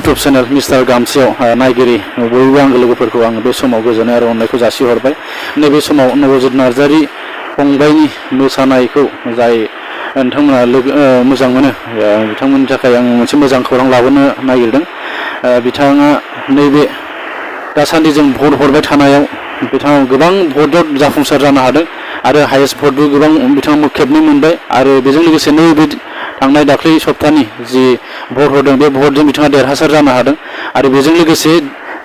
YouTube channel mister गामसेयाव नायगिरि बयबो आंगो लोगोफोरखौ आं बे समाव गोजोननाय आरो अननायखौ जासिहरबाय। नैबे समाव नबजित नार्जारी फंबायनि मोसानायखौ जाय नोंथांमोना मोजां मोनो बिथांमोननि थाखाय आं मोनसे मोजां खौरां लाबोनो नागिरदों। बिथाङा नैबे दासान्दि जों भट हरबाय थानायाव बिथाङा गोबां भटआव जाफुंसार जानो हादों आरो हायेस्ट भटबो गोबां बिथाङा खेबनै मोनबाय आरो बेजों लोगोसे नैबे थांनाय दाख्लै सप्तानि जि भट हरदों बे भटजों बिथाङा देरहासार जानो हादों आरो बेजों लोगोसे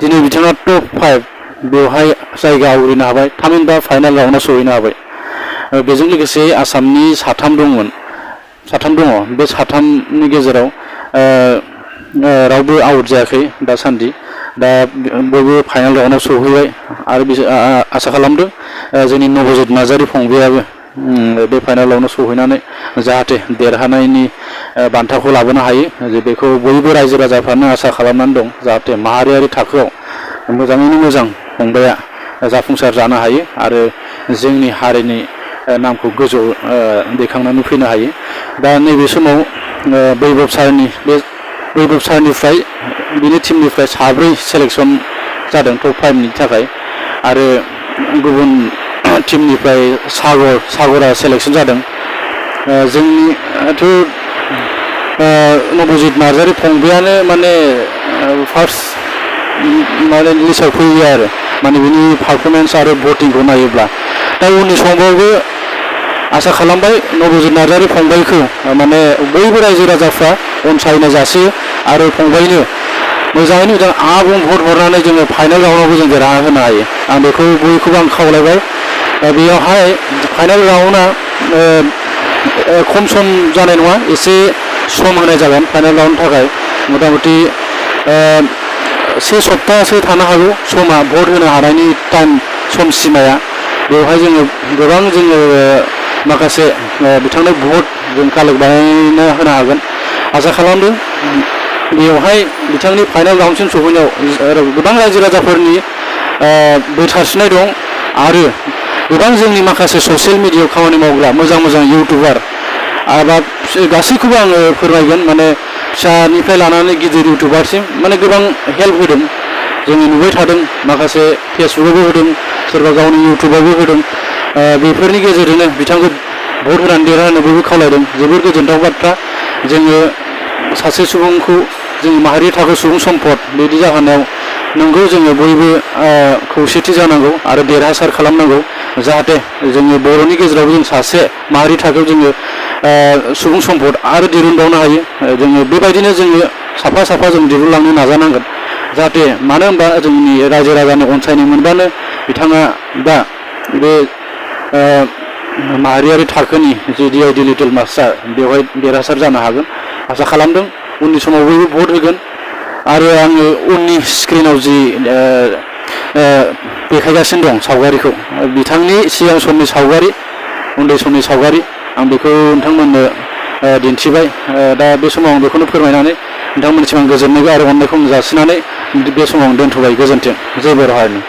दिनै बिथाङा टप 5 बेवहाय जायगा आवग्रिनो हाबाय, थामहिनबा फाइनाल राउन्डआव सहैनो हाबाय। बेजों लोगोसे आसामनि साथाम दङ। बे साथामनि गेजेराव रावबो आउट जायाखै दासान्दि। दा बयबो फाइनाल राउन्डआव सहैबाय आरो आसा खालामदों जोंनि नबजित नार्जारी फंबायाबो बे फाइनाल राउन्डआव सहैनानै जाहाथे देरहानायनि बान्थाखौ लाबोनो हायो। बेखौ बयबो रायजो राजाफ्रानो आसा खालामनानै दं जाहाथे माहारियारि थाखोआव मोजाङैनो मोजां फंबाया जाफुंसार जानो हायो आरो जोंनि हारिनि नामखौ गोजौ दैखांनानै फैनो हायो। दा नैबे समाव बैभब सारनिफ्राय बिनि टिमनिफ्राय 7 सेलेक्सन जादों टप 5नि थाखाय आरो गुबुन टिमनिफ्राय सागरा सेलेक्सन जादों। जोंनिथ' नबजित नार्जारी फंबायानो माने फार्स्ट माने लिस्टआव फैयो आरो माने बिनि पारफरमेन्स आरो भटिंखौ नायोब्ला। दा उननि समावबो आसा खालामबाय नबजित नार्जारी फंबायखौ माने बयबो रायजो राजाफ्रा अनसायनो जासियो आरो फंबायनो मोजाङैनो मोजां आबुं भट हरनानै जोङो फाइनाल राउन्डआवबो जों देरहा होनो हायो। आं बेखौ बयखौबो आं खावलायबाय। बेयावहाय फाइनाल राउन्डआ खम सम जानाय नङा, एसे सम होनाय जागोन फाइनाल राउन्डनि थाखाय। मथा मथि 1 सप्ताहसो थानो हागौ समा, भट होनो हानायनि सम सिमाया। बेवहाय जोङो गोबां माखासे बिथांनो भट जों कालेक्ट बानायनो होनो हागोन आसा खालामदों। बेवहाय बिथांनि फाइनाल राउन्डसिम सहैनायाव गोबां रायजो राजाफोरनि बोथारसिनाय दं आरो गोबां जोंनि माखासे ससियेल मिडियायाव खामानि मावग्रा मोजां इउटुबार आरो गासैखौबो आङो फोरमायगोन। माने फिसानिफ्राय लानानै गिदिर इउटुबारसिम माने गोबां हेल्प होदों। जोङो नुबाय थादों माखासे फेसबुकआवबो होदों, सोरबा गावनि इउटुबावबो होदों। बेफोरनि गेजेरजोंनो बिथांखौ भट होनानै देरहानो बयबो खावलायदों। जोबोर गोजोनथाव बाथ्रा। जोङो सासे सुबुंखौ जोंनि माहारि थाखो सुबुं सम्पद बिदि जाहोनायाव नंगौ जोङो बयबो खौसेथि जानांगौ आरो देरहासार खालामनांगौ जाहाथे जोङो बर'नि गेजेरावबो जों सासे माहारि थाखोआव जोङो सुबुं सम्पद आरो दिरुनबावनो हायो। जोङो बेबायदिनो जोङो साफा जों दिरुनलांनो नाजानांगोन जाहाथे, मानो होनबा जोंनि रायजो राजानि अनसायनाय मोनबानो बिथाङा दा बे माहारियारि थाखोनि जि DID लिटिल मास्टार बेवहाय देरहासार जानो हागोन आसा खालामदों। उननि समाव बयबो भट होगोन आरो आङो उननि स्क्रिनाव जि देखायगासिनो दं सावगारिखौ, बिथांनि सिगां समनि सावगारि, उन्दै समनि सावगारि, आं बेखौ नोंथांमोननो दिन्थिबाय। दा बे समाव आं बेखौनो फोरमायनानै नोंथांमोननिसिम आं गोजोननाय आरो अननायखौ जासिनानै बे समाव दोनथ'बाय। गोजोन्थों। जय बर' हारिनि।